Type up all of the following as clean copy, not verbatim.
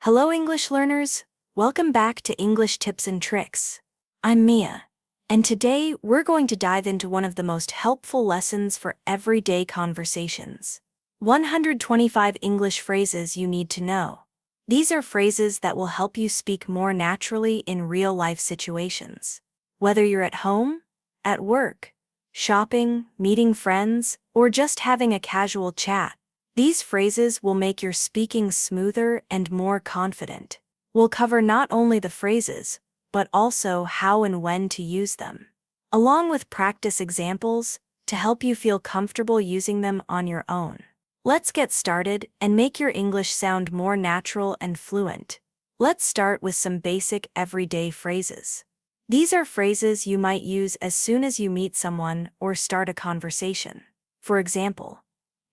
Hello, English learners. Welcome back to English Tips and Tricks. I'm Mia, and today we're going to dive into one of the most helpful lessons for everyday conversations. 125 English phrases you need to know. These are phrases that will help you speak more naturally in real-life situations. Whether you're at home, at work, shopping, meeting friends, or just having a casual chat, these phrases will make your speaking smoother and more confident. We'll cover not only the phrases, but also how and when to use them, along with practice examples to help you feel comfortable using them on your own. Let's get started and make your English sound more natural and fluent. Let's start with some basic everyday phrases. These are phrases you might use as soon as you meet someone or start a conversation. For example,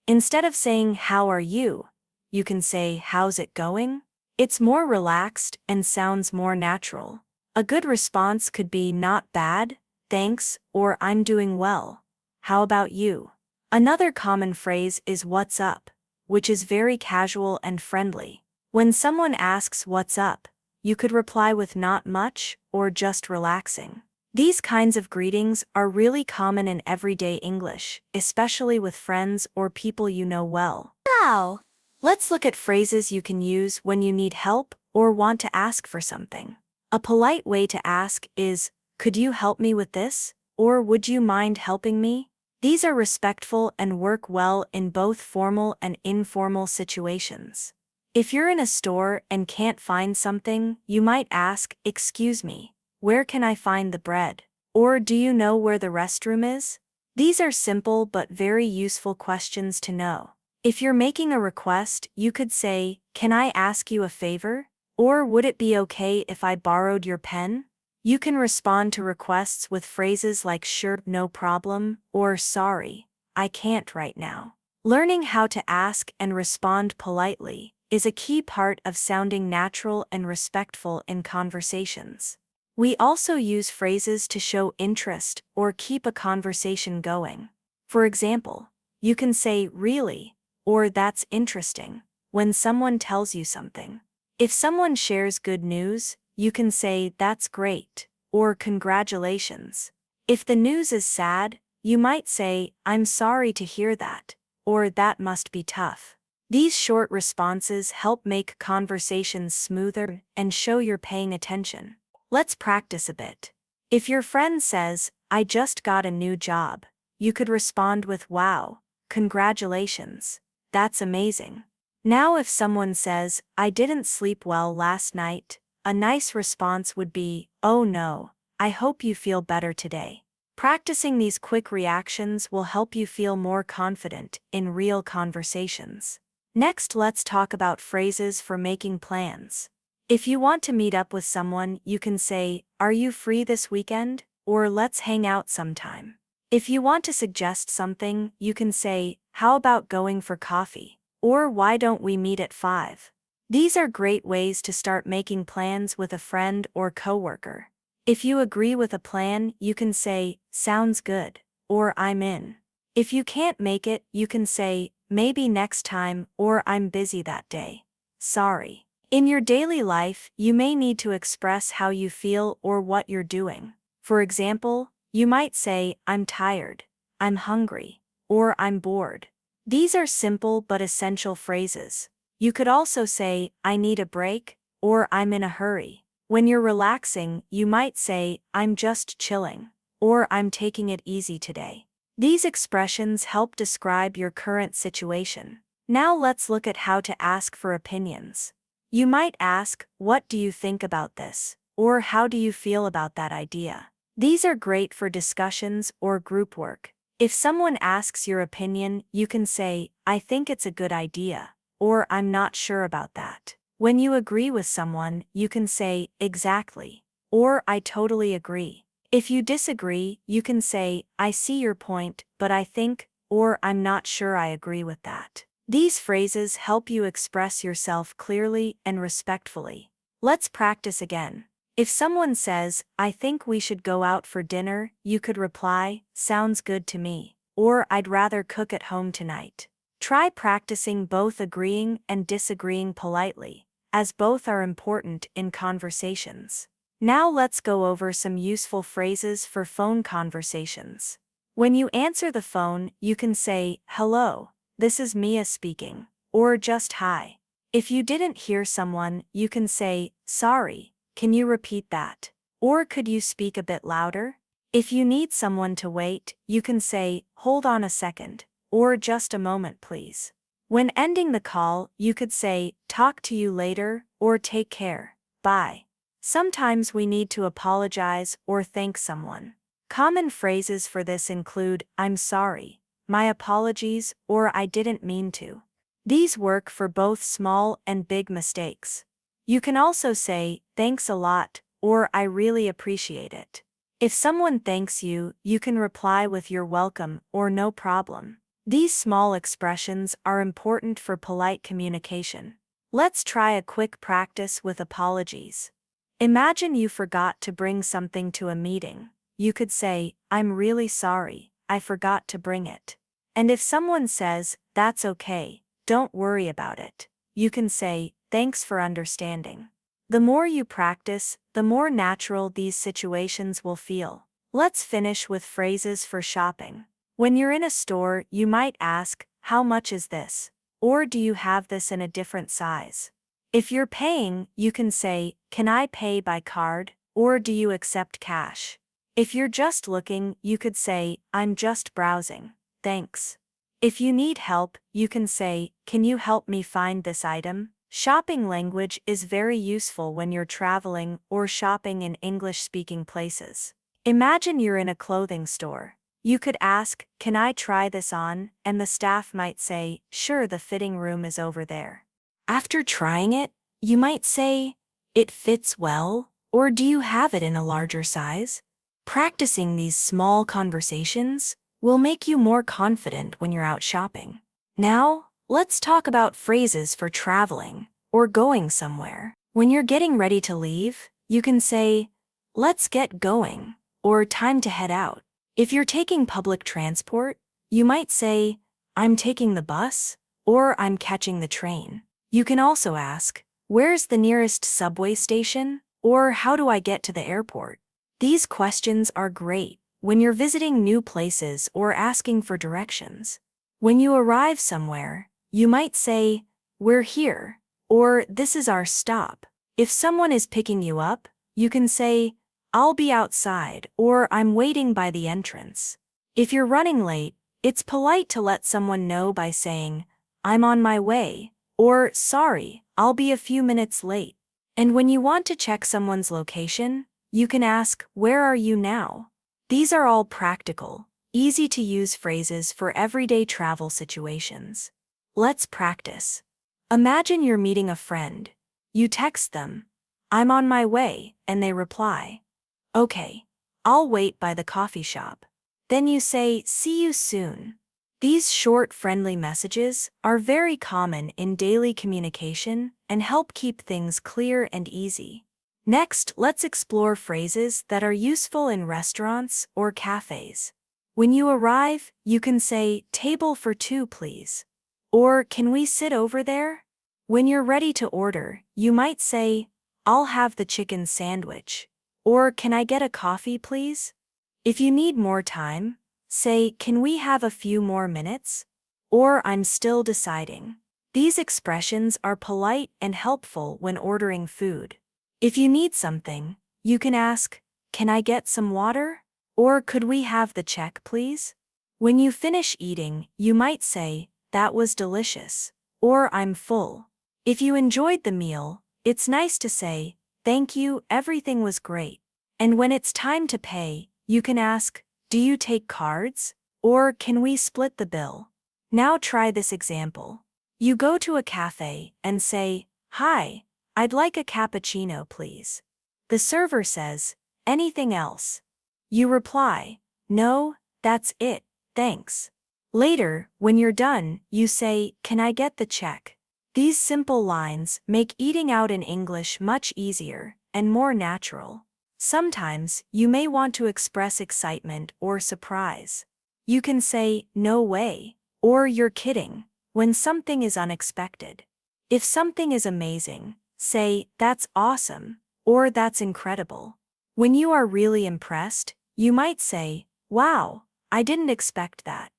instead of saying, "How are you?" you can say, "How's it going?" It's more relaxed and sounds more natural. A good response could be, "Not bad, thanks," or "I'm doing well. How about you?" Another common phrase is "What's up?", which is very casual and friendly. When someone asks "What's up?", you could reply with "Not much" or "Just relaxing." These kinds of greetings are really common in everyday English, especially with friends or people you know well. Now, let's look at phrases you can use when you need help or want to ask for something. A polite way to ask is, "Could you help me with this?" or "Would you mind helping me?" These are respectful and work well in both formal and informal situations. If you're in a store and can't find something, you might ask, "Excuse me, where can I find the bread?" Or "Do you know where the restroom is?" These are simple but very useful questions to know. If you're making a request, you could say, "Can I ask you a favor?" Or "Would it be okay if I borrowed your pen?" You can respond to requests with phrases like "Sure, no problem," or "Sorry, I can't right now." Learning how to ask and respond politely is a key part of sounding natural and respectful in conversations. We also use phrases to show interest or keep a conversation going. For example, you can say "Really?" or "That's interesting" when someone tells you something. If someone shares good news, you can say "That's great" or "Congratulations." If the news is sad, you might say, "I'm sorry to hear that," or "That must be tough." These short responses help make conversations smoother and show you're paying attention. Let's practice a bit. If your friend says, "I just got a new job," you could respond with, "Wow, congratulations. That's amazing." Now if someone says, "I didn't sleep well last night," a nice response would be, "Oh no, I hope you feel better today." Practicing these quick reactions will help you feel more confident in real conversations. Next, let's talk about phrases for making plans. If you want to meet up with someone, you can say, "Are you free this weekend?" or "Let's hang out sometime." If you want to suggest something, you can say, "How about going for coffee?" or "Why don't we meet at 5?" These are great ways to start making plans with a friend or coworker. If you agree with a plan, you can say, "Sounds good," or "I'm in." If you can't make it, you can say, "Maybe next time," or "I'm busy that day. Sorry." In your daily life, you may need to express how you feel or what you're doing. For example, you might say, "I'm tired," "I'm hungry," or "I'm bored." These are simple but essential phrases. You could also say, "I need a break," or "I'm in a hurry." When you're relaxing, you might say, "I'm just chilling," or "I'm taking it easy today." These expressions help describe your current situation. Now let's look at how to ask for opinions. You might ask, "What do you think about this?" or "How do you feel about that idea?" These are great for discussions or group work. If someone asks your opinion, you can say, "I think it's a good idea," or "I'm not sure about that." When you agree with someone, you can say, "Exactly," or "I totally agree." If you disagree, you can say, "I see your point, but I think," or "I'm not sure I agree with that." These phrases help you express yourself clearly and respectfully. Let's practice again. If someone says, "I think we should go out for dinner," you could reply, "Sounds good to me," or "I'd rather cook at home tonight." Try practicing both agreeing and disagreeing politely. as both are important in conversations. Now let's go over some useful phrases for phone conversations. When you answer the phone, you can say, "Hello, this is Mia speaking," or just "Hi." If you didn't hear someone, you can say, "Sorry, can you repeat that?" Or "Could you speak a bit louder?" If you need someone to wait, you can say, "Hold on a second," or "Just a moment, please." When ending the call, you could say, "Talk to you later," or "Take care, bye." Sometimes we need to apologize or thank someone. Common phrases for this include, "I'm sorry," "My apologies," or "I didn't mean to." These work for both small and big mistakes. You can also say, "Thanks a lot," or "I really appreciate it." If someone thanks you, you can reply with "You're welcome" or "No problem." These small expressions are important for polite communication. Let's try a quick practice with apologies. Imagine you forgot to bring something to a meeting. You could say, "I'm really sorry, I forgot to bring it." And if someone says, "That's okay, don't worry about it," you can say, "Thanks for understanding." The more you practice, the more natural these situations will feel. Let's finish with phrases for shopping. When you're in a store, you might ask, "How much is this?" Or "Do you have this in a different size?" If you're paying, you can say, "Can I pay by card?" or "Do you accept cash?" If you're just looking, you could say, "I'm just browsing, thanks." If you need help, you can say, "Can you help me find this item?" Shopping language is very useful when you're traveling or shopping in English-speaking places. Imagine you're in a clothing store. You could ask, "Can I try this on?" and the staff might say, "Sure, the fitting room is over there." After trying it, you might say, "It fits well," or "Do you have it in a larger size?" Practicing these small conversations will make you more confident when you're out shopping. Now, let's talk about phrases for traveling or going somewhere. When you're getting ready to leave, you can say, "Let's get going," or "Time to head out." If you're taking public transport, you might say, "I'm taking the bus," or "I'm catching the train." You can also ask, "Where's the nearest subway station?" or "How do I get to the airport?" These questions are great when you're visiting new places or asking for directions. When you arrive somewhere, you might say, "We're here," or "This is our stop." If someone is picking you up, you can say, "I'll be outside," or "I'm waiting by the entrance." If you're running late, it's polite to let someone know by saying, "I'm on my way," or "Sorry, I'll be a few minutes late." And when you want to check someone's location, you can ask, "Where are you now?" These are all practical, easy-to-use phrases for everyday travel situations. Let's practice. Imagine you're meeting a friend. You text them, "I'm on my way," and they reply, "Okay, I'll wait by the coffee shop." Then you say, "See you soon." These short, friendly messages are very common in daily communication and help keep things clear and easy. Next, let's explore phrases that are useful in restaurants or cafes. When you arrive, you can say, "Table for two, please," or "Can we sit over there?" When you're ready to order, you might say, "I'll have the chicken sandwich," or "Can I get a coffee, please?" If you need more time, say, "Can we have a few more minutes?" or "I'm still deciding." These expressions are polite and helpful when ordering food. If you need something, you can ask, "Can I get some water?" or "Could we have the check, please?" When you finish eating, you might say, "That was delicious," or "I'm full." If you enjoyed the meal, it's nice to say, "Thank you, everything was great." And when it's time to pay, you can ask, "Do you take cards?" or "Can we split the bill?" Now try this example. You go to a cafe and say, "Hi, I'd like a cappuccino, please." The server says, "Anything else?" You reply, "No, that's it, thanks." Later, when you're done, you say, "Can I get the check?" These simple lines make eating out in English much easier and more natural. Sometimes, you may want to express excitement or surprise. You can say, "No way," or "You're kidding," when something is unexpected. If something is amazing, say, "That's awesome," or "That's incredible." When you are really impressed, you might say, "Wow, I didn't expect that."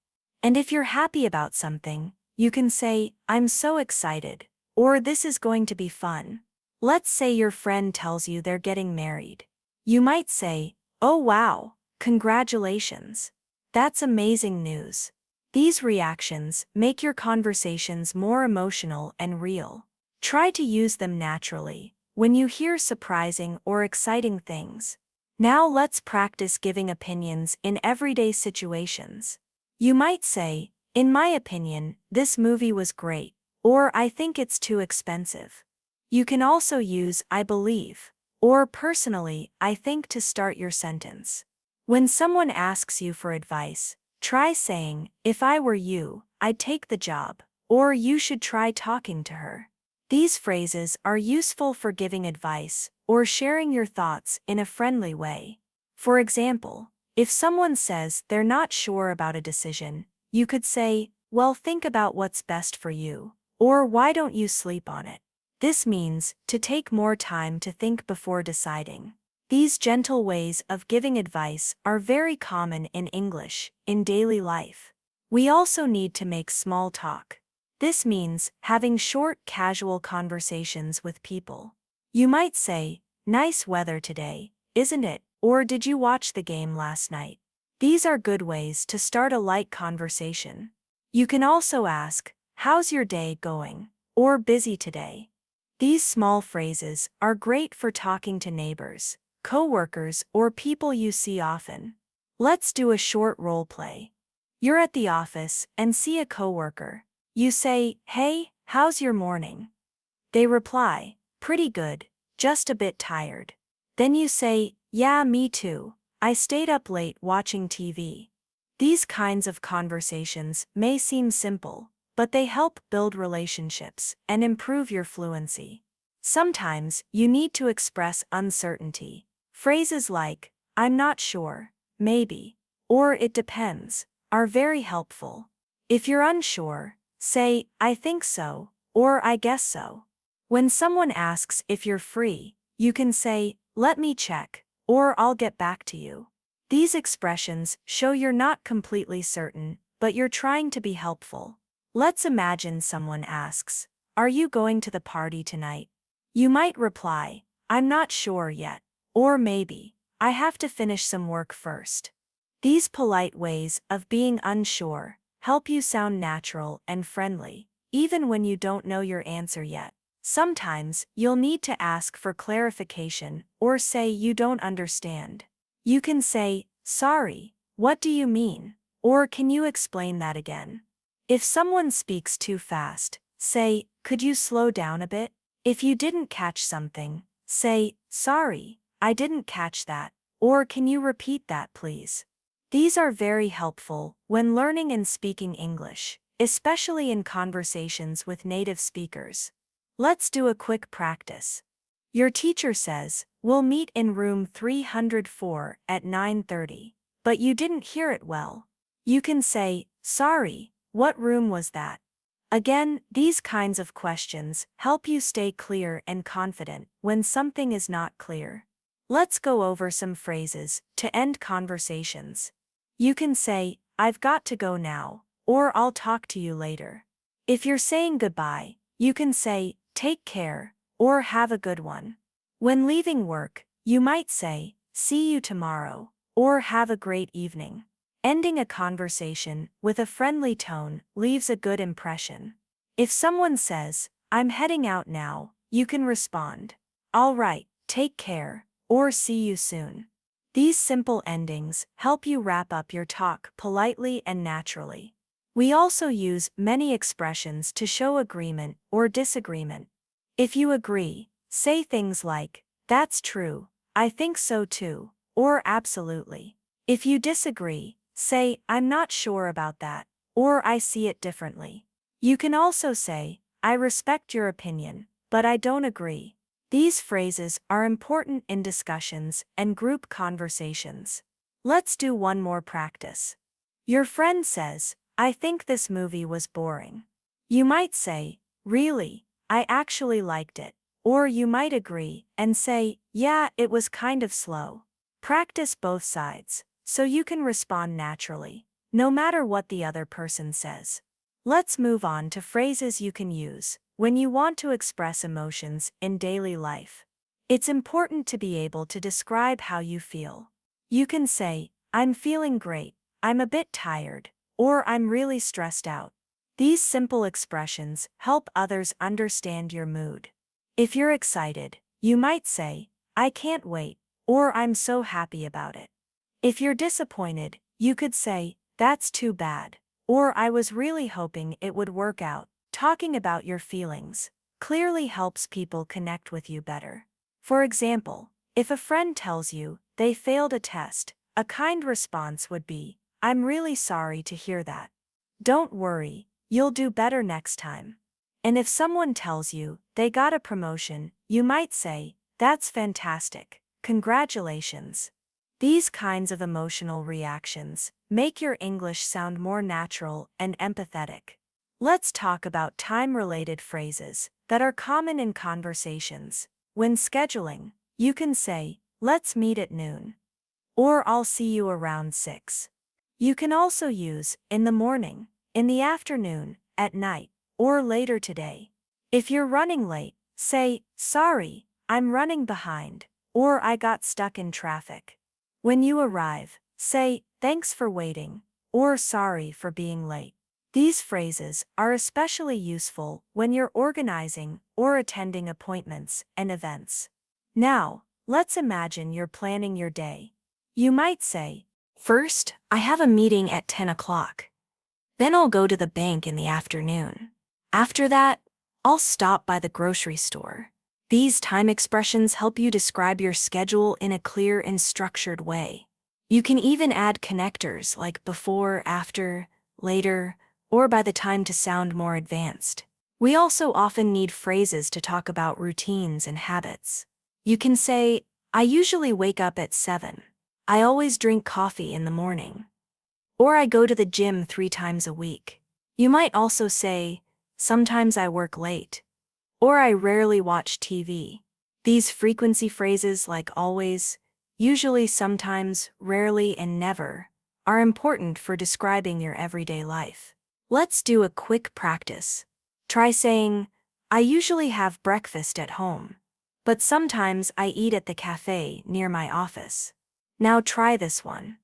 And if you're happy about something, you can say, "I'm so excited," or "This is going to be fun." Let's say your friend tells you they're getting married. You might say, "Oh wow, congratulations. That's amazing news." These reactions make your conversations more emotional and real. Try to use them naturally when you hear surprising or exciting things. Now let's practice giving opinions in everyday situations. You might say, "In my opinion, this movie was great," or "I think it's too expensive." You can also use "I believe," or "Personally, I think" to start your sentence. When someone asks you for advice, try saying, "If I were you, I'd take the job," or "You should try talking to her." These phrases are useful for giving advice or sharing your thoughts in a friendly way. For example, if someone says they're not sure about a decision, you could say, "Well, think about what's best for you," or "Why don't you sleep on it?" This means to take more time to think before deciding. These gentle ways of giving advice are very common in English, in daily life. We also need to make small talk. This means having short, casual conversations with people. You might say, "Nice weather today, isn't it?" Or "Did you watch the game last night?" These are good ways to start a light conversation. You can also ask, "How's your day going?" or "Busy today?" These small phrases are great for talking to neighbors, coworkers, or people you see often. Let's do a short role play. You're at the office and see a coworker. You say, "Hey, how's your morning?" They reply, "Pretty good, just a bit tired." Then you say, "Yeah, me too. I stayed up late watching TV." These kinds of conversations may seem simple, but they help build relationships and improve your fluency. Sometimes you need to express uncertainty. Phrases like, "I'm not sure," "maybe," or "It depends," are very helpful. If you're unsure, say, "I think so," or "I guess so." When someone asks if you're free, you can say, "Let me check," or "I'll get back to you." These expressions show you're not completely certain, but you're trying to be helpful. Let's imagine someone asks, "Are you going to the party tonight?" You might reply, "I'm not sure yet," or "Maybe, I have to finish some work first." These polite ways of being unsure help you sound natural and friendly, even when you don't know your answer yet. Sometimes you'll need to ask for clarification or say you don't understand. You can say, "Sorry, what do you mean?" or "Can you explain that again?" If someone speaks too fast, say, "Could you slow down a bit?" If you didn't catch something, say, "Sorry, I didn't catch that," or "Can you repeat that, please?" These are very helpful when learning and speaking English, especially in conversations with native speakers. Let's do a quick practice. Your teacher says, "We'll meet in room 304 at 9:30, but you didn't hear it well." You can say, "Sorry, what room was that?" Again, these kinds of questions help you stay clear and confident when something is not clear. Let's go over some phrases to end conversations. You can say, "I've got to go now," or "I'll talk to you later." If you're saying goodbye, you can say, "Take care," or "Have a good one." When leaving work, you might say, "See you tomorrow," or "Have a great evening." Ending a conversation with a friendly tone leaves a good impression. If someone says, "I'm heading out now," you can respond, "All right, take care," or "See you soon." These simple endings help you wrap up your talk politely and naturally. We also use many expressions to show agreement or disagreement. If you agree, say things like, "That's true, I think so too," or "Absolutely." If you disagree, say, "I'm not sure about that," or "I see it differently." You can also say, "I respect your opinion, but I don't agree." These phrases are important in discussions and group conversations. Let's do one more practice. Your friend says, "I think this movie was boring." You might say, "Really, I actually liked it," Or you might agree and say, yeah, it was kind of slow. Practice both sides, so you can respond naturally, no matter what the other person says. Let's move on to phrases you can use when you want to express emotions in daily life. It's important to be able to describe how you feel. You can say, I'm feeling great, I'm a bit tired, or I'm really stressed out. These simple expressions help others understand your mood. If you're excited, you might say, I can't wait, or I'm so happy about it. If you're disappointed, you could say, that's too bad, or I was really hoping it would work out. Talking about your feelings clearly helps people connect with you better. For example, if a friend tells you they failed a test, a kind response would be, I'm really sorry to hear that. Don't worry, you'll do better next time. And if someone tells you they got a promotion, you might say, that's fantastic, congratulations. These kinds of emotional reactions make your English sound more natural and empathetic. Let's talk about time-related phrases that are common in conversations. When scheduling, you can say, let's meet at noon. Or I'll see you around 6. You can also use in the morning, in the afternoon, at night, or later today. If you're running late, say, sorry, I'm running behind, or I got stuck in traffic. When you arrive, say, thanks for waiting, or sorry for being late. These phrases are especially useful when you're organizing or attending appointments and events. Now, let's imagine you're planning your day. You might say, first, I have a meeting at 10 o'clock. Then I'll go to the bank in the afternoon. After that, I'll stop by the grocery store. These time expressions help you describe your schedule in a clear and structured way. You can even add connectors like before, after, later, or by the time to sound more advanced. We also often need phrases to talk about routines and habits. You can say, I usually wake up at 7. I always drink coffee in the morning. Or I go to the gym 3 times a week. You might also say, sometimes I work late. Or I rarely watch TV. These frequency phrases like always, usually, sometimes, rarely, and never are important for describing your everyday life. Let's do a quick practice. Try saying, I usually have breakfast at home, but sometimes I eat at the cafe near my office. Now try this one.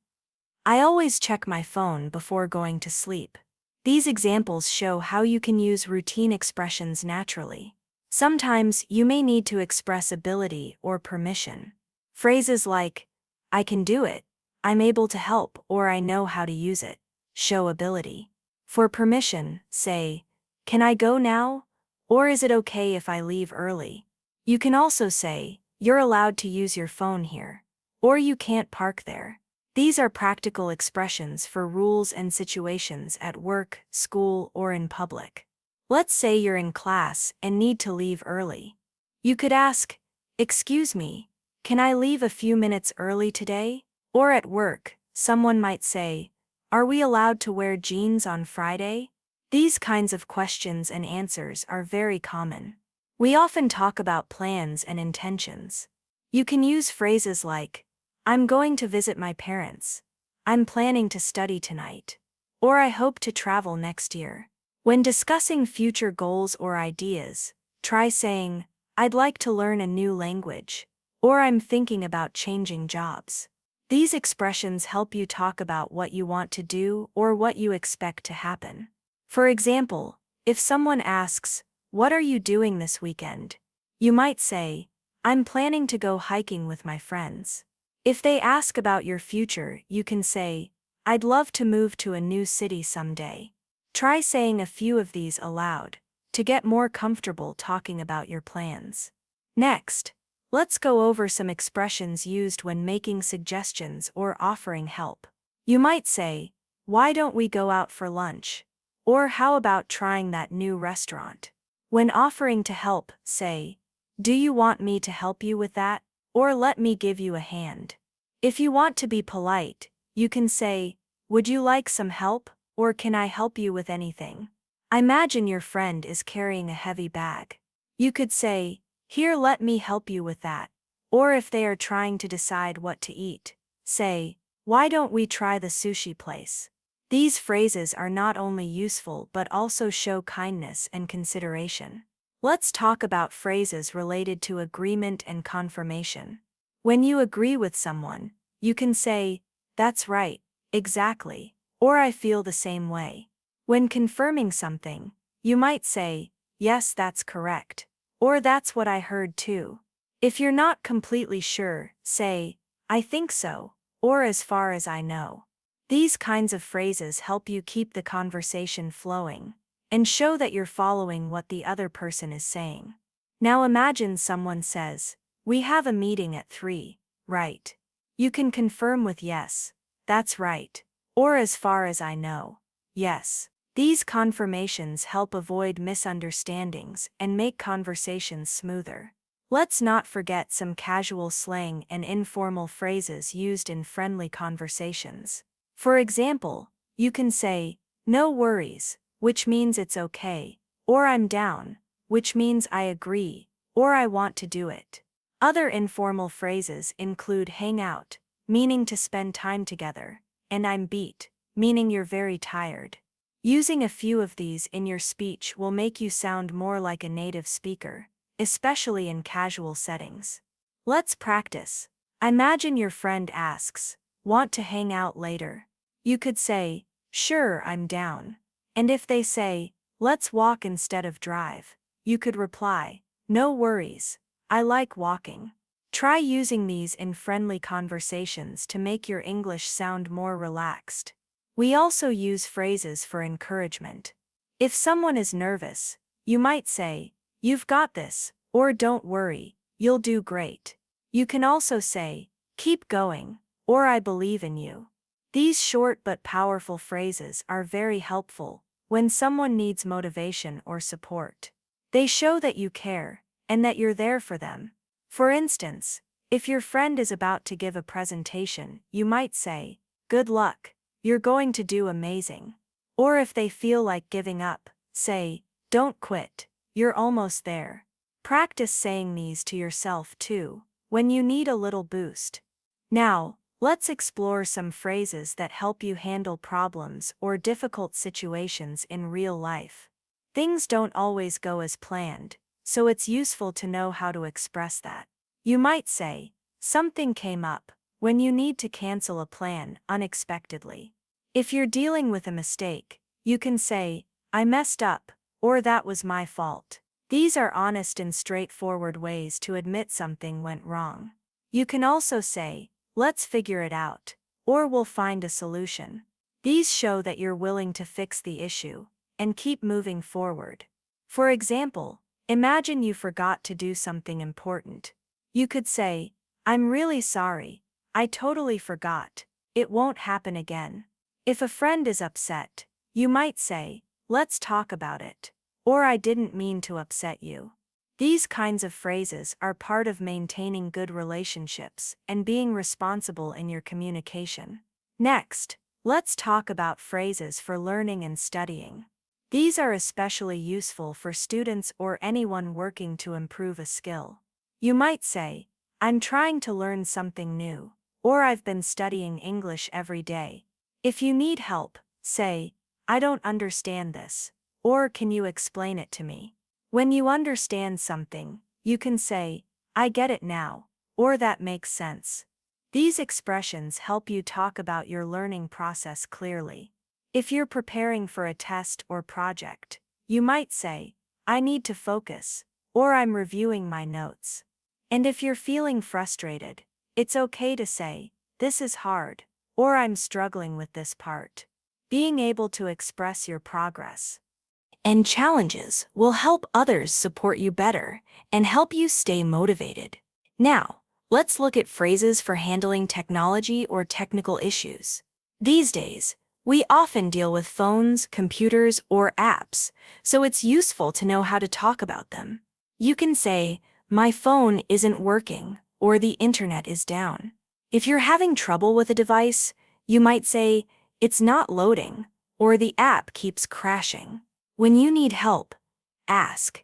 I always check my phone before going to sleep. These examples show how you can use routine expressions naturally. Sometimes you may need to express ability or permission. Phrases like, I can do it, I'm able to help, or I know how to use it show ability. For permission, say, can I go now? Or is it okay if I leave early? You can also say, you're allowed to use your phone here. Or you can't park there. These are practical expressions for rules and situations at work, school, or in public. Let's say you're in class and need to leave early. You could ask, excuse me, can I leave a few minutes early today? Or at work, someone might say, are we allowed to wear jeans on Friday? These kinds of questions and answers are very common. We often talk about plans and intentions. You can use phrases like, I'm going to visit my parents. I'm planning to study tonight. Or I hope to travel next year. When discussing future goals or ideas, try saying, I'd like to learn a new language. Or I'm thinking about changing jobs. These expressions help you talk about what you want to do or what you expect to happen. For example, if someone asks, what are you doing this weekend? You might say, I'm planning to go hiking with my friends. If they ask about your future, you can say, I'd love to move to a new city someday. Try saying a few of these aloud to get more comfortable talking about your plans. Next, let's go over some expressions used when making suggestions or offering help. You might say, why don't we go out for lunch? Or how about trying that new restaurant? When offering to help, say, do you want me to help you with that? Or let me give you a hand. If you want to be polite, you can say, would you like some help? Or can I help you with anything? Imagine your friend is carrying a heavy bag. You could say, "Here, let me help you with that." Or if they are trying to decide what to eat, say, "Why don't we try the sushi place?" These phrases are not only useful but also show kindness and consideration. Let's talk about phrases related to agreement and confirmation. When you agree with someone, you can say, "That's right, exactly," or "I feel the same way." When confirming something, you might say, "Yes, that's correct," or "That's what I heard too." If you're not completely sure, say, "I think so," or "As far as I know." These kinds of phrases help you keep the conversation flowing and show that you're following what the other person is saying. Now imagine someone says, "We have a meeting at 3, right?" You can confirm with "Yes, that's right," or "As far as I know, yes." These confirmations help avoid misunderstandings and make conversations smoother. Let's not forget some casual slang and informal phrases used in friendly conversations. For example, you can say, "No worries," which means it's okay, or "I'm down," which means I agree, or "I want to do it." Other informal phrases include "hang out," meaning to spend time together, and "I'm beat," meaning you're very tired. Using a few of these in your speech will make you sound more like a native speaker, especially in casual settings. Let's practice. Imagine your friend asks, "Want to hang out later?" You could say, "Sure, I'm down." And if they say, "Let's walk instead of drive," you could reply, "No worries, I like walking." Try using these in friendly conversations to make your English sound more relaxed. We also use phrases for encouragement. If someone is nervous, you might say, "You've got this," or "Don't worry, you'll do great." You can also say, "Keep going," or "I believe in you." These short but powerful phrases are very helpful when someone needs motivation or support. They show that you care and that you're there for them. For instance, if your friend is about to give a presentation, you might say, "Good luck, you're going to do amazing." Or if they feel like giving up, say, "Don't quit, you're almost there." Practice saying these to yourself too, when you need a little boost. Now, let's explore some phrases that help you handle problems or difficult situations in real life. Things don't always go as planned, so it's useful to know how to express that. You might say, "Something came up," when you need to cancel a plan unexpectedly. If you're dealing with a mistake, you can say, "I messed up," or "That was my fault." These are honest and straightforward ways to admit something went wrong. You can also say, "Let's figure it out," or "We'll find a solution." These show that you're willing to fix the issue and keep moving forward. For example, imagine you forgot to do something important. You could say, "I'm really sorry, I totally forgot. It won't happen again." If a friend is upset, you might say, "Let's talk about it," or "I didn't mean to upset you." These kinds of phrases are part of maintaining good relationships and being responsible in your communication. Next, let's talk about phrases for learning and studying. These are especially useful for students or anyone working to improve a skill. You might say, "I'm trying to learn something new," or "I've been studying English every day." If you need help, say, "I don't understand this," or "Can you explain it to me?" When you understand something, you can say, "I get it now," or "That makes sense." These expressions help you talk about your learning process clearly. If you're preparing for a test or project, you might say, "I need to focus," or "I'm reviewing my notes." And if you're feeling frustrated, it's okay to say, "This is hard," or "I'm struggling with this part." Being able to express your progress and challenges will help others support you better and help you stay motivated. Now, let's look at phrases for handling technology or technical issues. These days, we often deal with phones, computers, or apps, so it's useful to know how to talk about them. You can say, "My phone isn't working," or "The internet is down." If you're having trouble with a device, you might say, "It's not loading," or "The app keeps crashing." When you need help, ask,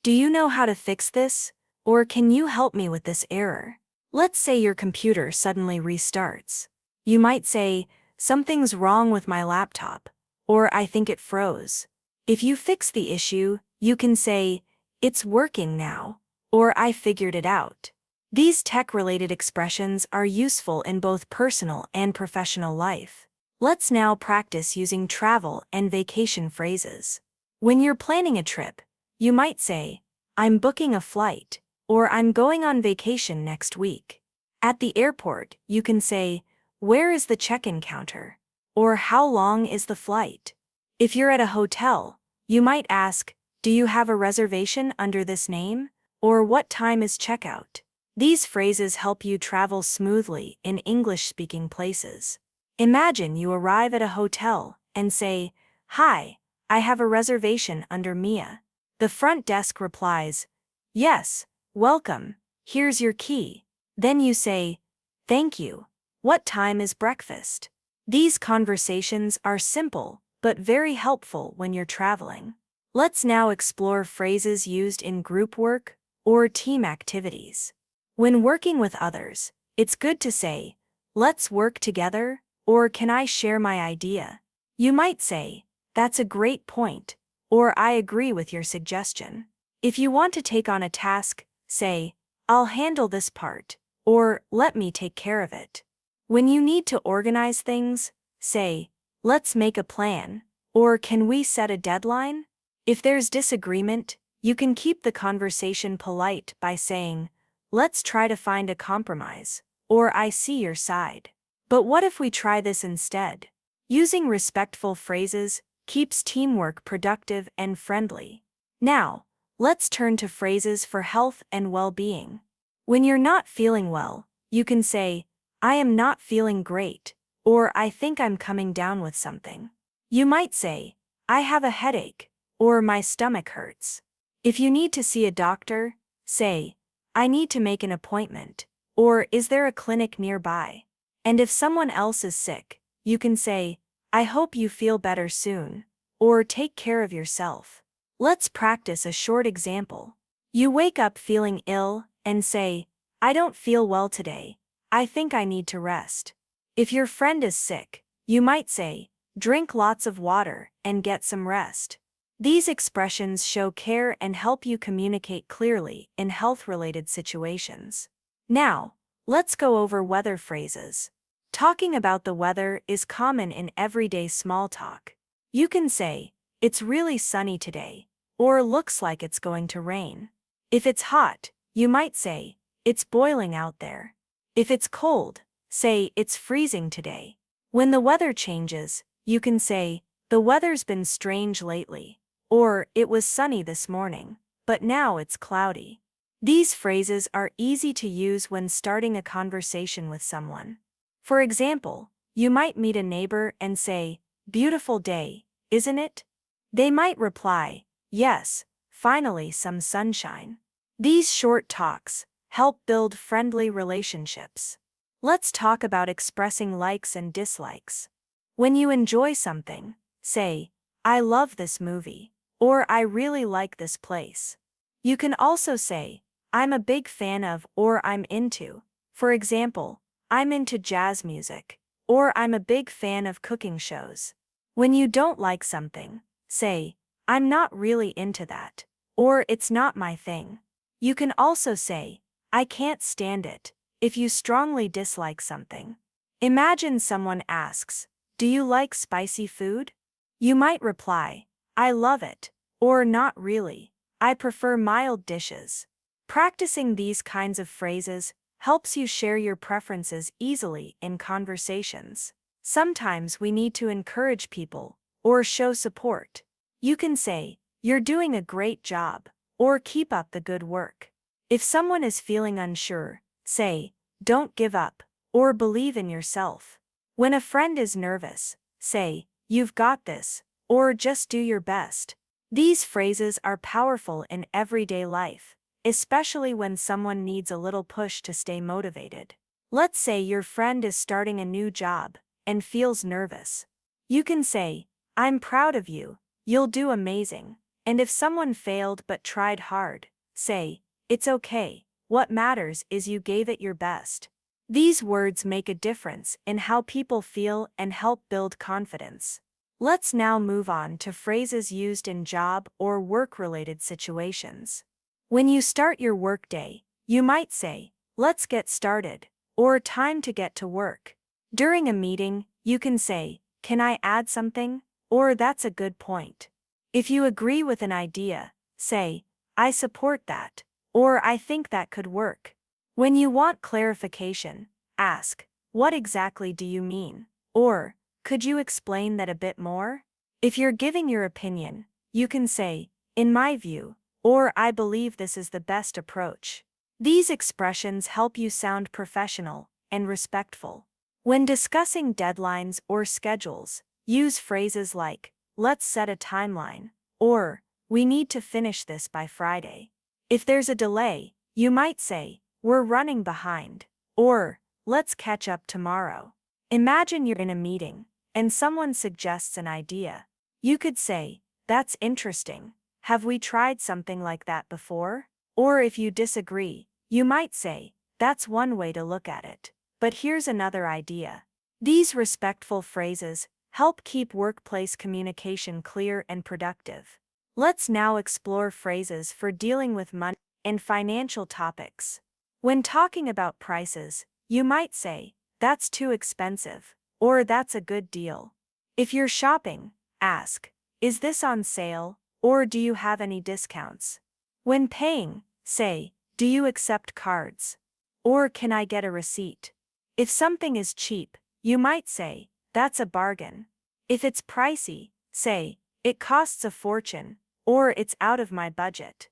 "Do you know how to fix this?" Or can you help me with this error? Let's say your computer suddenly restarts. You might say, something's wrong with my laptop, or I think it froze. If you fix the issue, you can say, it's working now, or I figured it out. These tech-related expressions are useful in both personal and professional life. Let's now practice using travel and vacation phrases. When you're planning a trip, you might say, I'm booking a flight, or I'm going on vacation next week. At the airport, you can say, where is the check-in counter? Or how long is the flight? If you're at a hotel, you might ask, do you have a reservation under this name? Or what time is checkout? These phrases help you travel smoothly in English-speaking places. Imagine you arrive at a hotel and say, hi, I have a reservation under Mia. The front desk replies, yes, welcome, here's your key. Then you say, thank you. What time is breakfast? These conversations are simple but very helpful when you're traveling. Let's now explore phrases used in group work or team activities. When working with others, it's good to say, let's work together, or can I share my idea? You might say, that's a great point, or I agree with your suggestion. If you want to take on a task, say, I'll handle this part, or let me take care of it. When you need to organize things, say, let's make a plan, or can we set a deadline? If there's disagreement, you can keep the conversation polite by saying, let's try to find a compromise, or I see your side. But what if we try this instead? Using respectful phrases keeps teamwork productive and friendly. Now, let's turn to phrases for health and well-being. When you're not feeling well, you can say, I am not feeling great, or I think I'm coming down with something. You might say, I have a headache, or my stomach hurts. If you need to see a doctor, say, I need to make an appointment, or is there a clinic nearby? And if someone else is sick, you can say, I hope you feel better soon, or take care of yourself. Let's practice a short example. You wake up feeling ill and say, I don't feel well today. I think I need to rest. If your friend is sick, you might say, drink lots of water and get some rest. These expressions show care and help you communicate clearly in health-related situations. Now, let's go over weather phrases. Talking about the weather is common in everyday small talk. You can say, it's really sunny today, or looks like it's going to rain. If it's hot, you might say, it's boiling out there. If it's cold, say, it's freezing today. When the weather changes, you can say, the weather's been strange lately. Or, it was sunny this morning, but now it's cloudy. These phrases are easy to use when starting a conversation with someone. For example, you might meet a neighbor and say, beautiful day, isn't it? They might reply, yes, finally some sunshine. These short talks help build friendly relationships. Let's talk about expressing likes and dislikes. When you enjoy something, say, I love this movie. Or I really like this place. You can also say, I'm a big fan of, or I'm into. For example, I'm into jazz music, or I'm a big fan of cooking shows. When you don't like something, say, I'm not really into that, or it's not my thing. You can also say, I can't stand it, if you strongly dislike something. Imagine someone asks, do you like spicy food? You might reply, I love it, or not really, I prefer mild dishes. Practicing these kinds of phrases helps you share your preferences easily in conversations. Sometimes we need to encourage people or show support. You can say, you're doing a great job, or keep up the good work. If someone is feeling unsure, say, don't give up, or believe in yourself. When a friend is nervous, say, you've got this, or just do your best. These phrases are powerful in everyday life, especially when someone needs a little push to stay motivated. Let's say your friend is starting a new job and feels nervous. You can say, I'm proud of you, you'll do amazing. And if someone failed but tried hard, say, It's okay. What matters is you gave it your best. These words make a difference in how people feel and help build confidence. Let's now move on to phrases used in job or work-related situations. When you start your workday, you might say, "Let's get started," or "Time to get to work." During a meeting, you can say, "Can I add something?" or "That's a good point." If you agree with an idea, say, "I support that," or "I think that could work." When you want clarification, ask, "What exactly do you mean?" or "Could you explain that a bit more?" If you're giving your opinion, you can say, "In my view," or "I believe this is the best approach." These expressions help you sound professional and respectful. When discussing deadlines or schedules, use phrases like, "Let's set a timeline," or "We need to finish this by Friday." If there's a delay, you might say, "We're running behind," or "Let's catch up tomorrow." Imagine you're in a meeting, and someone suggests an idea. You could say, "That's interesting. Have we tried something like that before?" Or if you disagree, you might say, "That's one way to look at it, but here's another idea." These respectful phrases help keep workplace communication clear and productive. Let's now explore phrases for dealing with money and financial topics. When talking about prices, you might say, "That's too expensive," or "That's a good deal." If you're shopping, ask, "Is this on sale?" or "Do you have any discounts?" When paying, say, "Do you accept cards?" or "Can I get a receipt?" If something is cheap, you might say, "That's a bargain." If it's pricey, say, "It costs a fortune," or "It's out of my budget."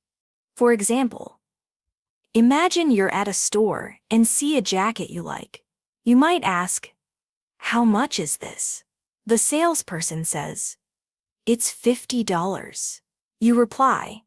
For example, imagine you're at a store and see a jacket you like. You might ask, "How much is this?" The salesperson says, "It's $50. You reply,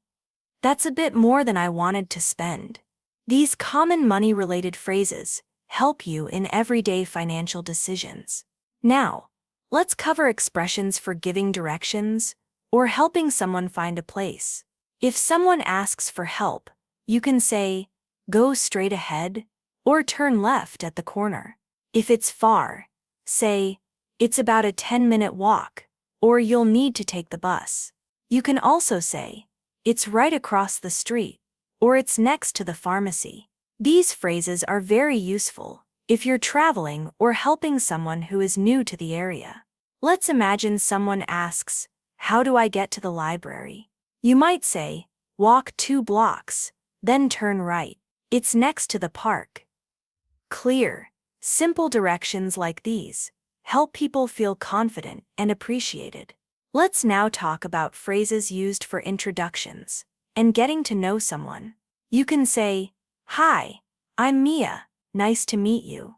"That's a bit more than I wanted to spend." These common money-related phrases help you in everyday financial decisions. Now, let's cover expressions for giving directions or helping someone find a place. If someone asks for help, you can say, "Go straight ahead," or "Turn left at the corner." If it's far, say, "It's about a 10-minute walk," or "You'll need to take the bus." You can also say, "It's right across the street," or "It's next to the pharmacy." These phrases are very useful if you're traveling or helping someone who is new to the area. Let's imagine someone asks, "How do I get to the library?" You might say, "Walk 2 blocks, then turn right. It's next to the park." Clear, simple directions like these help people feel confident and appreciated. Let's now talk about phrases used for introductions and getting to know someone. You can say, "Hi, I'm Mia, nice to meet you."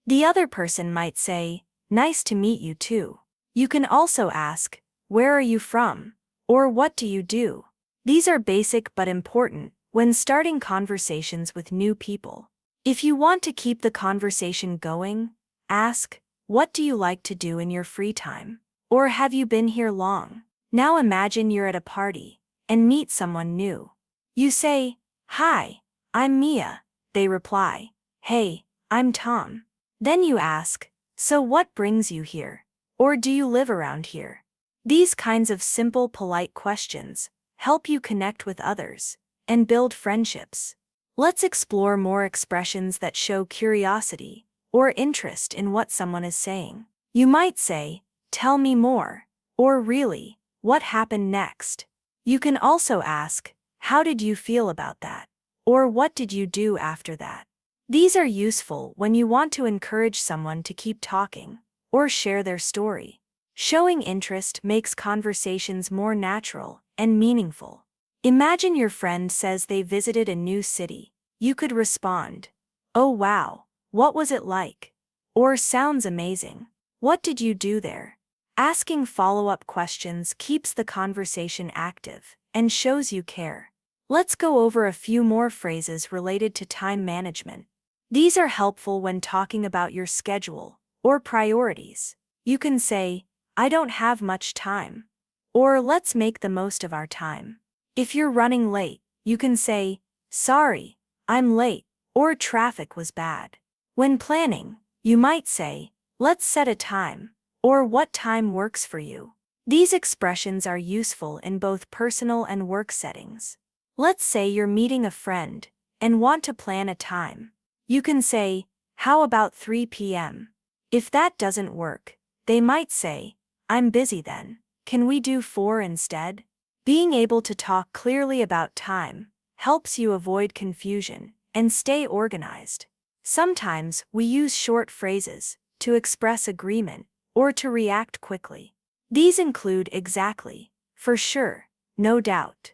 The other person might say, "Nice to meet you too." You can also ask, "Where are you from?" or "What do you do?" These are basic but important when starting conversations with new people. If you want to keep the conversation going, ask, "What do you like to do in your free time?" or "Have you been here long?" Now imagine you're at a party and meet someone new. You say, "Hi, I'm Mia." They reply, "Hey, I'm Tom." Then you ask, "So what brings you here?" or "Do you live around here?" These kinds of simple, polite questions help you connect with others and build friendships. Let's explore more expressions that show curiosity or interest in what someone is saying. You might say, "Tell me more," or "Really, what happened next?" You can also ask, "How did you feel about that?" or "What did you do after that?" These are useful when you want to encourage someone to keep talking or share their story. Showing interest makes conversations more natural and meaningful. Imagine your friend says they visited a new city. You could respond, "Oh wow, what was it like?" or "Sounds amazing. What did you do there?" Asking follow-up questions keeps the conversation active and shows you care. Let's go over a few more phrases related to time management. These are helpful when talking about your schedule or priorities. You can say, "I don't have much time," or "Let's make the most of our time." If you're running late, you can say, sorry, I'm late, or traffic was bad. When planning, you might say, let's set a time, or what time works for you. These expressions are useful in both personal and work settings. Let's say you're meeting a friend and want to plan a time. You can say, how about 3 p.m.? If that doesn't work, they might say, I'm busy then. Can we do 4 instead? Being able to talk clearly about time helps you avoid confusion and stay organized. Sometimes we use short phrases to express agreement or to react quickly. These include exactly, for sure, no doubt,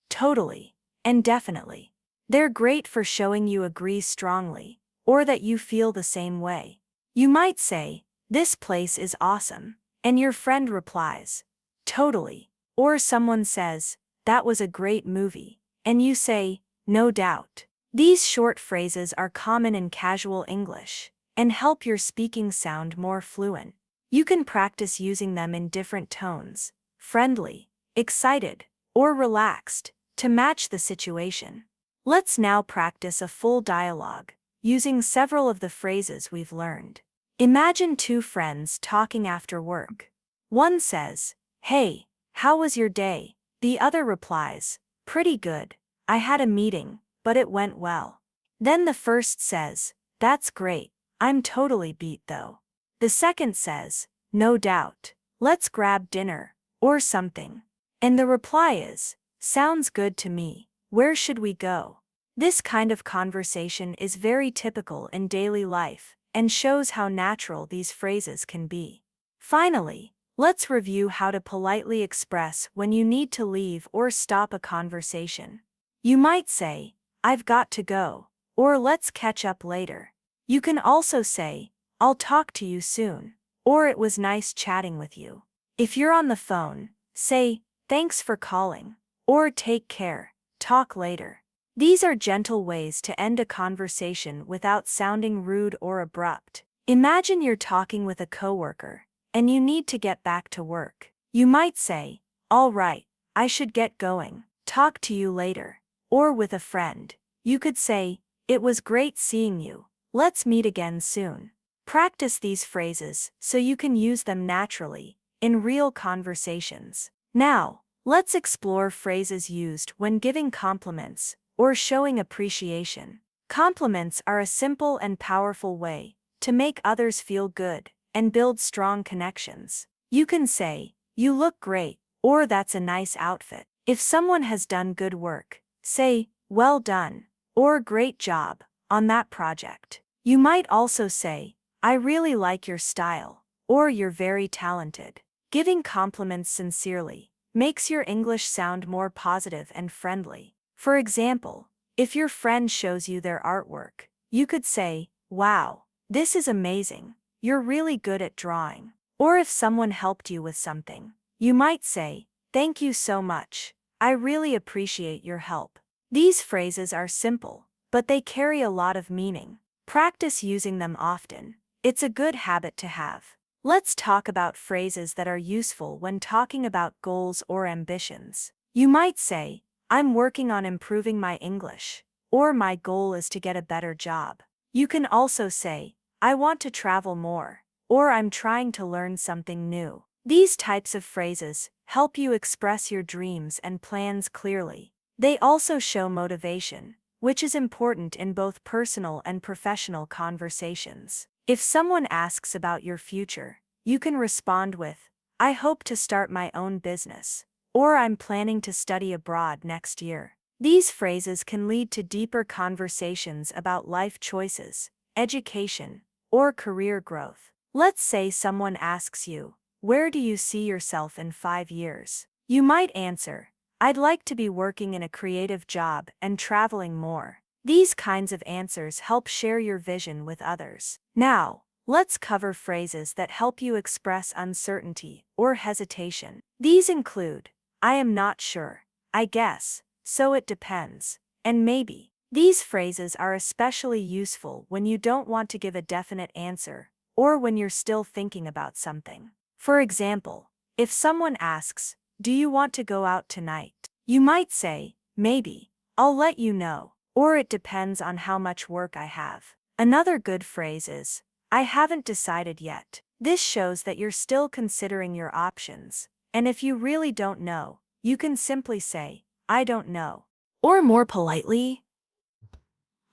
totally, and definitely. They're great for showing you agree strongly or that you feel the same way. You might say, this place is awesome, and your friend replies, totally. Or someone says, that was a great movie, and you say, no doubt. These short phrases are common in casual English and help your speaking sound more fluent. You can practice using them in different tones, friendly, excited, or relaxed, to match the situation. Let's now practice a full dialogue, using several of the phrases we've learned. Imagine two friends talking after work. One says, hey, how was your day? The other replies, pretty good. I had a meeting, but it went well. Then the first says, that's great. I'm totally beat though. The second says, no doubt. Let's grab dinner, or something. And the reply is, sounds good to me. Where should we go? This kind of conversation is very typical in daily life and shows how natural these phrases can be. Finally, let's review how to politely express when you need to leave or stop a conversation. You might say, I've got to go, or let's catch up later. You can also say, I'll talk to you soon, or it was nice chatting with you. If you're on the phone, say, thanks for calling, or take care, talk later. These are gentle ways to end a conversation without sounding rude or abrupt. Imagine you're talking with a coworker, and you need to get back to work. You might say, all right, I should get going, talk to you later. Or with a friend, you could say, it was great seeing you, let's meet again soon. Practice these phrases so you can use them naturally, in real conversations. Now, let's explore phrases used when giving compliments or showing appreciation. Compliments are a simple and powerful way to make others feel good and build strong connections. You can say, you look great, or that's a nice outfit. If someone has done good work, say, well done, or great job, on that project. You might also say, I really like your style, or you're very talented. Giving compliments sincerely makes your English sound more positive and friendly. For example, if your friend shows you their artwork, you could say, wow, this is amazing, you're really good at drawing. Or if someone helped you with something, you might say, thank you so much, I really appreciate your help. These phrases are simple, but they carry a lot of meaning. Practice using them often. It's a good habit to have. Let's talk about phrases that are useful when talking about goals or ambitions. You might say, I'm working on improving my English, or my goal is to get a better job. You can also say, I want to travel more, or I'm trying to learn something new. These types of phrases help you express your dreams and plans clearly. They also show motivation, which is important in both personal and professional conversations. If someone asks about your future, you can respond with, I hope to start my own business, or I'm planning to study abroad next year. These phrases can lead to deeper conversations about life choices, education, or career growth. Let's say someone asks you, where do you see yourself in 5 years? You might answer, I'd like to be working in a creative job and traveling more. These kinds of answers help share your vision with others. Now, let's cover phrases that help you express uncertainty or hesitation. These include, I am not sure, I guess, so it depends, and maybe. These phrases are especially useful when you don't want to give a definite answer, or when you're still thinking about something. For example, if someone asks, do you want to go out tonight? You might say, maybe, I'll let you know, or it depends on how much work I have. Another good phrase is, I haven't decided yet. This shows that you're still considering your options. And if you really don't know, you can simply say, I don't know. Or more politely,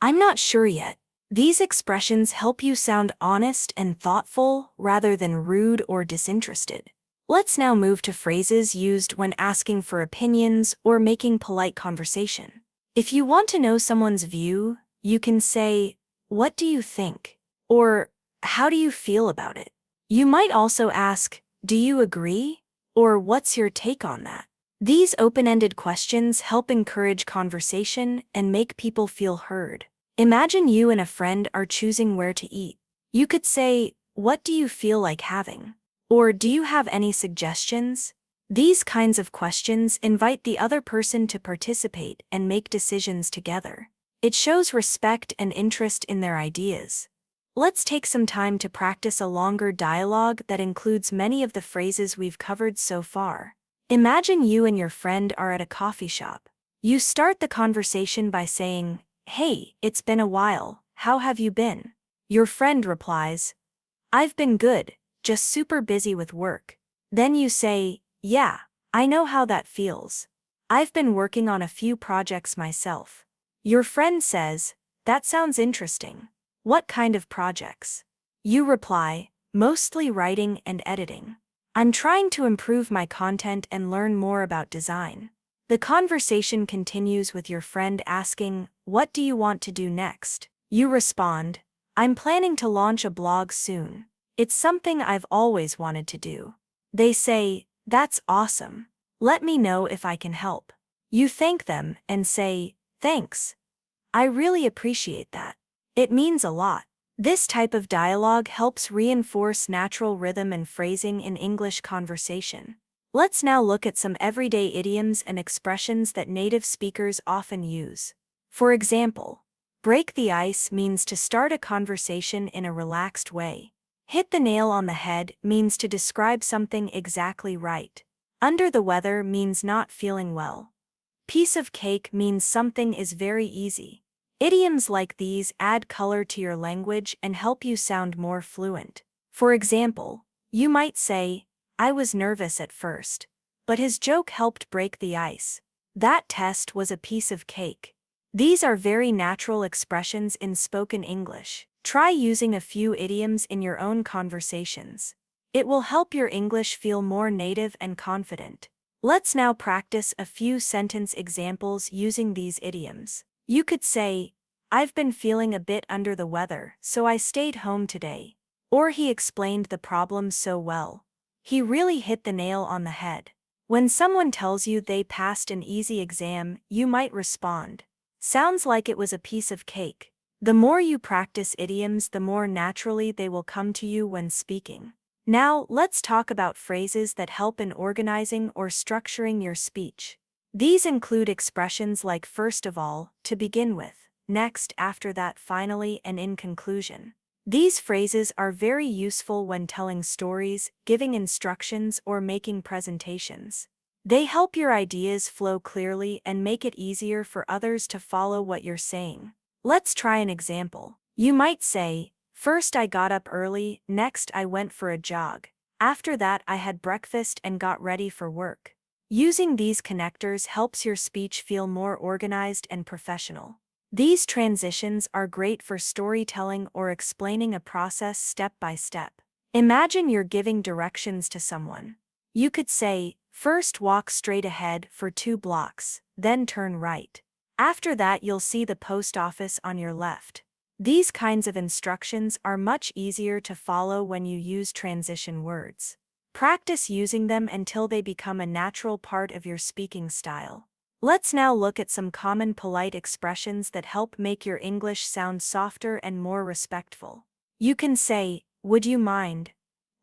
I'm not sure yet. These expressions help you sound honest and thoughtful rather than rude or disinterested. Let's now move to phrases used when asking for opinions or making polite conversation. If you want to know someone's view, you can say, what do you think? Or, how do you feel about it? You might also ask, do you agree? Or what's your take on that? These open-ended questions help encourage conversation and make people feel heard. Imagine you and a friend are choosing where to eat. You could say, what do you feel like having? Or do you have any suggestions? These kinds of questions invite the other person to participate and make decisions together. It shows respect and interest in their ideas. Let's take some time to practice a longer dialogue that includes many of the phrases we've covered so far. Imagine you and your friend are at a coffee shop. You start the conversation by saying, hey, it's been a while, how have you been? Your friend replies, I've been good, just super busy with work. Then you say, yeah, I know how that feels. I've been working on a few projects myself. Your friend says, that sounds interesting. What kind of projects? You reply, mostly writing and editing. I'm trying to improve my content and learn more about design. The conversation continues with your friend asking, what do you want to do next? You respond, I'm planning to launch a blog soon. It's something I've always wanted to do. They say, that's awesome. Let me know if I can help. You thank them and say, thanks. I really appreciate that. It means a lot. This type of dialogue helps reinforce natural rhythm and phrasing in English conversation. Let's now look at some everyday idioms and expressions that native speakers often use. For example, break the ice means to start a conversation in a relaxed way. Hit the nail on the head means to describe something exactly right. Under the weather means not feeling well. Piece of cake means something is very easy. Idioms like these add color to your language and help you sound more fluent. For example, you might say, I was nervous at first, but his joke helped break the ice. That test was a piece of cake. These are very natural expressions in spoken English. Try using a few idioms in your own conversations. It will help your English feel more native and confident. Let's now practice a few sentence examples using these idioms. You could say, I've been feeling a bit under the weather, so I stayed home today. Or he explained the problem so well. He really hit the nail on the head. When someone tells you they passed an easy exam, you might respond, sounds like it was a piece of cake. The more you practice idioms, the more naturally they will come to you when speaking. Now, let's talk about phrases that help in organizing or structuring your speech. These include expressions like first of all, to begin with, next, after that, finally, and in conclusion. These phrases are very useful when telling stories, giving instructions, or making presentations. They help your ideas flow clearly and make it easier for others to follow what you're saying. Let's try an example. You might say, first I got up early, next I went for a jog. After that I had breakfast and got ready for work. Using these connectors helps your speech feel more organized and professional. These transitions are great for storytelling or explaining a process step by step. Imagine you're giving directions to someone. You could say, first walk straight ahead for 2 blocks, then turn right. After that you'll see the post office on your left. These kinds of instructions are much easier to follow when you use transition words. Practice using them until they become a natural part of your speaking style. Let's now look at some common polite expressions that help make your English sound softer and more respectful. You can say, would you mind?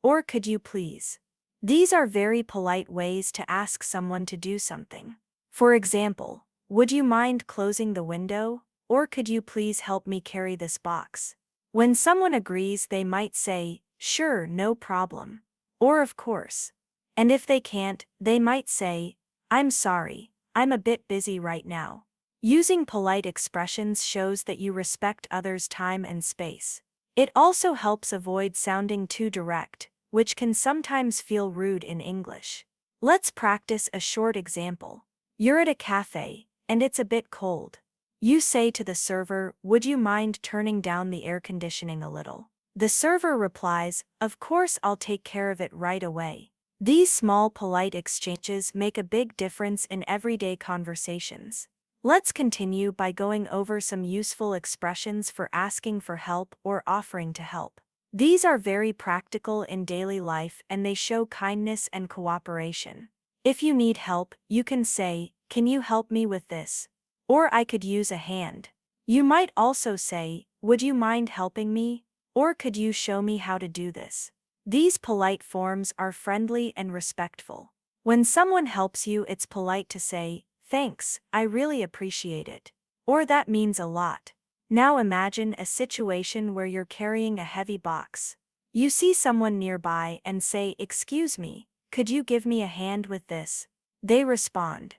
Or could you please? These are very polite ways to ask someone to do something. For example, would you mind closing the window? Or could you please help me carry this box? When someone agrees, they might say, sure, no problem. Or of course. And if they can't, they might say, I'm sorry, I'm a bit busy right now. Using polite expressions shows that you respect others' time and space. It also helps avoid sounding too direct, which can sometimes feel rude in English. Let's practice a short example. You're at a cafe, and it's a bit cold. You say to the server, "Would you mind turning down the air conditioning a little?" The server replies, "Of course, I'll take care of it right away." These small polite exchanges make a big difference in everyday conversations. Let's continue by going over some useful expressions for asking for help or offering to help. These are very practical in daily life and they show kindness and cooperation. If you need help, you can say, "Can you help me with this?" Or "I could use a hand." You might also say, "Would you mind helping me?" Or "Could you show me how to do this?" These polite forms are friendly and respectful. When someone helps you, it's polite to say, "Thanks, I really appreciate it." Or "That means a lot." Now imagine a situation where you're carrying a heavy box. You see someone nearby and say, "Excuse me, could you give me a hand with this?" They respond,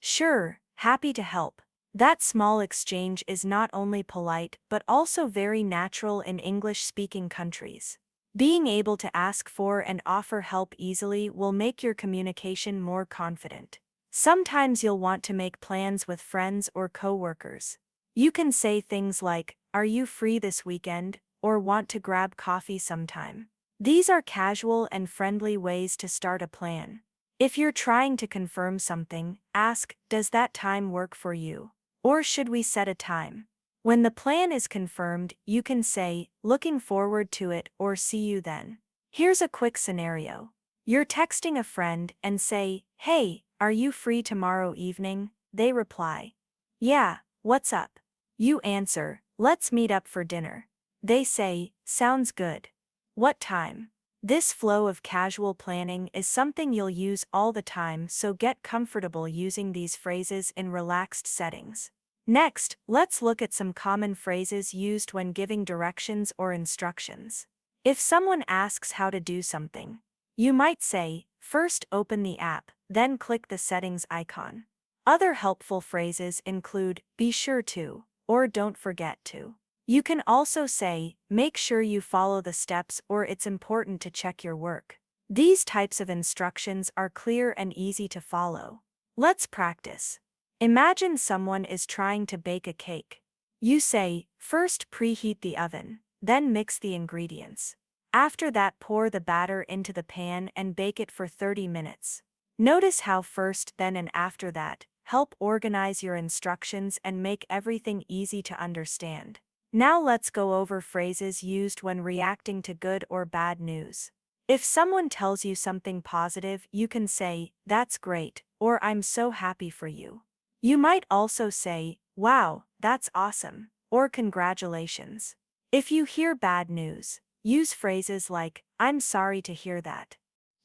"Sure, happy to help." That small exchange is not only polite but also very natural in English-speaking countries. Being able to ask for and offer help easily will make your communication more confident. Sometimes you'll want to make plans with friends or coworkers. You can say things like, "Are you free this weekend?" or "Want to grab coffee sometime?" These are casual and friendly ways to start a plan. If you're trying to confirm something, ask, "Does that time work for you?" Or "Should we set a time?" When the plan is confirmed, you can say, "Looking forward to it" or "See you then." Here's a quick scenario. You're texting a friend and say, "Hey, are you free tomorrow evening?" They reply, "Yeah, what's up?" You answer, "Let's meet up for dinner." They say, "Sounds good. What time?" This flow of casual planning is something you'll use all the time, so get comfortable using these phrases in relaxed settings. Next, let's look at some common phrases used when giving directions or instructions. If someone asks how to do something, you might say, "First open the app, then click the settings icon." Other helpful phrases include, "Be sure to," or "Don't forget to." You can also say, "Make sure you follow the steps," or "It's important to check your work." These types of instructions are clear and easy to follow. Let's practice. Imagine someone is trying to bake a cake. You say, "First preheat the oven, then mix the ingredients. After that, pour the batter into the pan and bake it for 30 minutes. Notice how first, then, and after that help organize your instructions and make everything easy to understand. Now let's go over phrases used when reacting to good or bad news. If someone tells you something positive, you can say, "That's great," or "I'm so happy for you." You might also say, "Wow, that's awesome," or "Congratulations." If you hear bad news, use phrases like, "I'm sorry to hear that,"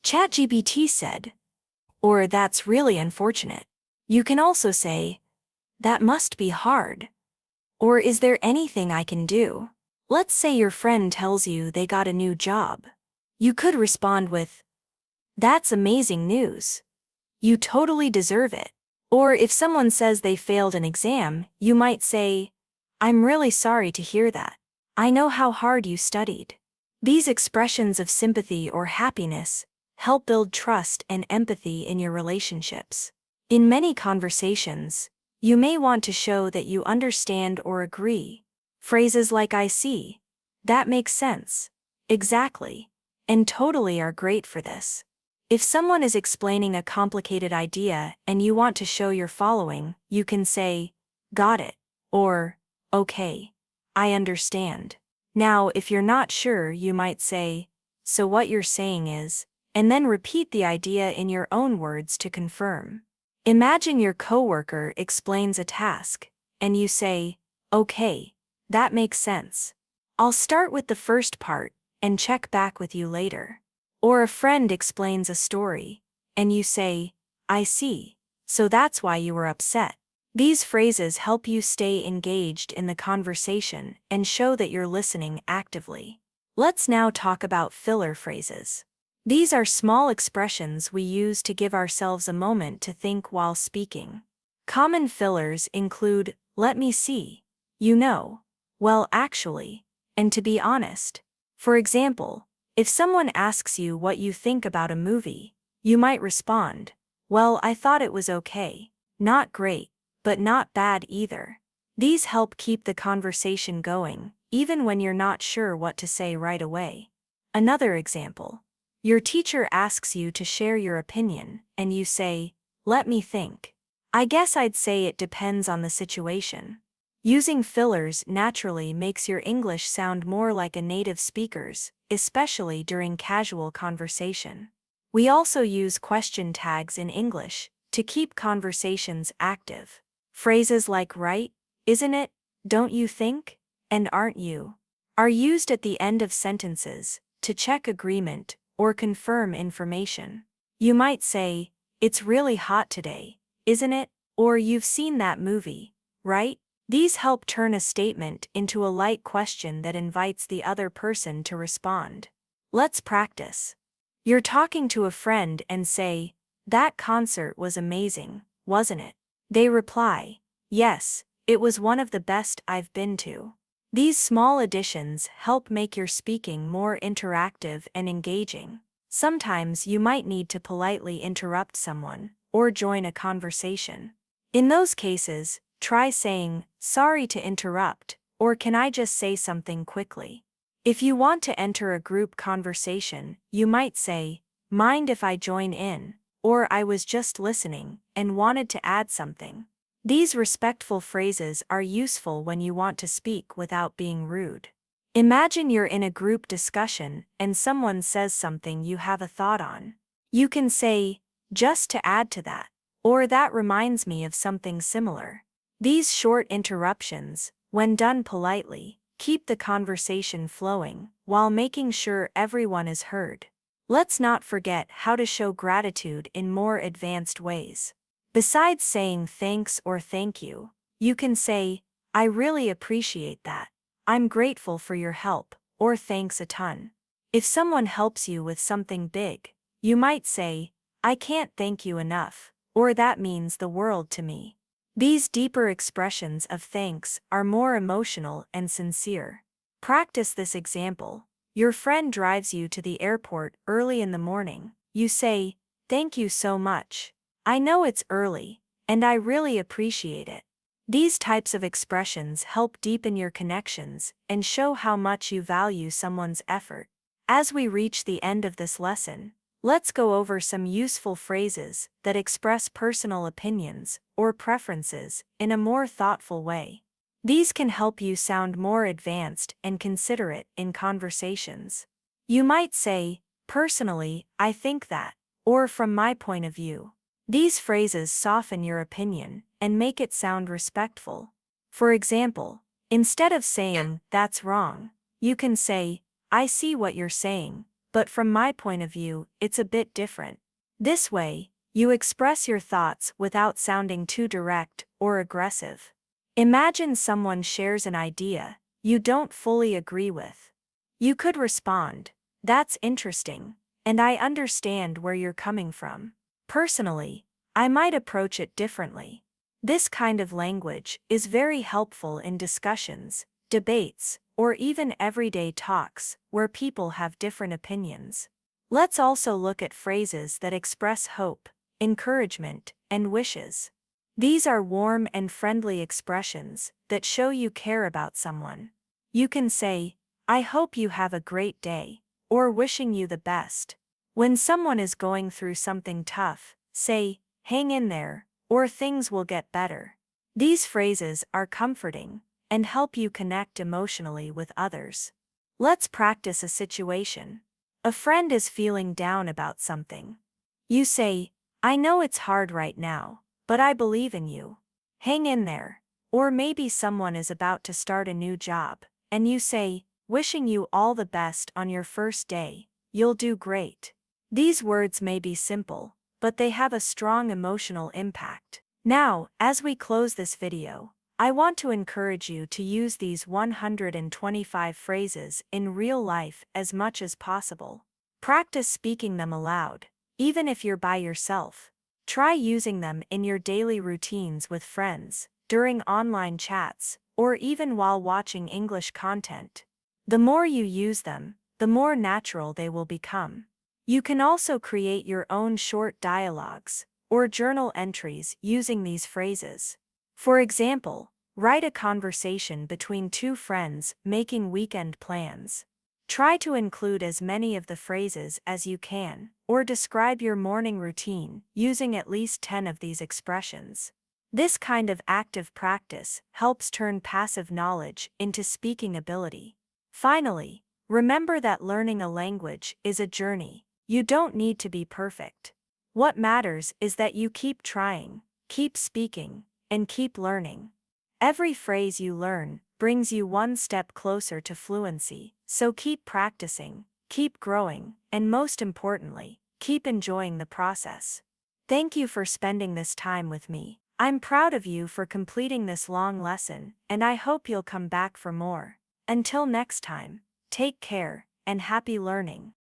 ChatGPT said, or "That's really unfortunate." You can also say, "That must be hard," or "Is there anything I can do?" Let's say your friend tells you they got a new job. You could respond with, "That's amazing news. You totally deserve it." Or if someone says they failed an exam, you might say, "I'm really sorry to hear that. I know how hard you studied." These expressions of sympathy or happiness help build trust and empathy in your relationships. In many conversations, you may want to show that you understand or agree. Phrases like "I see," "That makes sense," "Exactly," and "Totally" are great for this. If someone is explaining a complicated idea and you want to show you're following, you can say, "Got it," or "Okay, I understand." Now, if you're not sure, you might say, "So what you're saying is," and then repeat the idea in your own words to confirm. Imagine your coworker explains a task, and you say, "Okay, that makes sense. I'll start with the first part and check back with you later." Or a friend explains a story, and you say, "I see, so that's why you were upset." These phrases help you stay engaged in the conversation and show that you're listening actively. Let's now talk about filler phrases. These are small expressions we use to give ourselves a moment to think while speaking. Common fillers include, let me see, you know, well actually, and to be honest. For example, if someone asks you what you think about a movie, you might respond, well, I thought it was okay, not great, but not bad either. These help keep the conversation going, even when you're not sure what to say right away. Another example. Your teacher asks you to share your opinion, and you say, let me think. I guess I'd say it depends on the situation. Using fillers naturally makes your English sound more like a native speaker's, especially during casual conversation. We also use question tags in English to keep conversations active. Phrases like right, isn't it, don't you think, and aren't you, are used at the end of sentences to check agreement or confirm information. You might say, it's really hot today, isn't it? Or you've seen that movie, right? These help turn a statement into a light question that invites the other person to respond. Let's practice. You're talking to a friend and say, that concert was amazing, wasn't it? They reply, yes, it was one of the best I've been to. These small additions help make your speaking more interactive and engaging. Sometimes you might need to politely interrupt someone or join a conversation. In those cases, try saying, sorry to interrupt, or can I just say something quickly? If you want to enter a group conversation, you might say, mind if I join in, or I was just listening and wanted to add something. These respectful phrases are useful when you want to speak without being rude. Imagine you're in a group discussion and someone says something you have a thought on. You can say, just to add to that, or that reminds me of something similar. These short interruptions, when done politely, keep the conversation flowing while making sure everyone is heard. Let's not forget how to show gratitude in more advanced ways. Besides saying thanks or thank you, you can say, I really appreciate that, I'm grateful for your help, or thanks a ton. If someone helps you with something big, you might say, I can't thank you enough, or that means the world to me. These deeper expressions of thanks are more emotional and sincere. Practice this example. Your friend drives you to the airport early in the morning. You say, thank you so much. I know it's early, and I really appreciate it. These types of expressions help deepen your connections and show how much you value someone's effort. As we reach the end of this lesson, let's go over some useful phrases that express personal opinions or preferences in a more thoughtful way. These can help you sound more advanced and considerate in conversations. You might say, personally, I think that, or from my point of view. These phrases soften your opinion and make it sound respectful. For example, instead of saying, that's wrong, you can say, I see what you're saying, but from my point of view, it's a bit different. This way, you express your thoughts without sounding too direct or aggressive. Imagine someone shares an idea you don't fully agree with. You could respond, that's interesting, and I understand where you're coming from. Personally, I might approach it differently. This kind of language is very helpful in discussions, debates, or even everyday talks where people have different opinions. Let's also look at phrases that express hope, encouragement, and wishes. These are warm and friendly expressions that show you care about someone. You can say, I hope you have a great day, or wishing you the best. When someone is going through something tough, say, hang in there, or things will get better. These phrases are comforting and help you connect emotionally with others. Let's practice a situation. A friend is feeling down about something. You say, I know it's hard right now, but I believe in you. Hang in there. Or maybe someone is about to start a new job, and you say, wishing you all the best on your first day, you'll do great. These words may be simple, but they have a strong emotional impact. Now, as we close this video, I want to encourage you to use these 125 phrases in real life as much as possible. Practice speaking them aloud, even if you're by yourself. Try using them in your daily routines with friends, during online chats, or even while watching English content. The more you use them, the more natural they will become. You can also create your own short dialogues or journal entries using these phrases. For example, write a conversation between two friends making weekend plans. Try to include as many of the phrases as you can, or describe your morning routine using at least 10 of these expressions. This kind of active practice helps turn passive knowledge into speaking ability. Finally, remember that learning a language is a journey. You don't need to be perfect. What matters is that you keep trying, keep speaking, and keep learning. Every phrase you learn brings you one step closer to fluency, so keep practicing, keep growing, and most importantly, keep enjoying the process. Thank you for spending this time with me. I'm proud of you for completing this long lesson, and I hope you'll come back for more. Until next time, take care, and happy learning.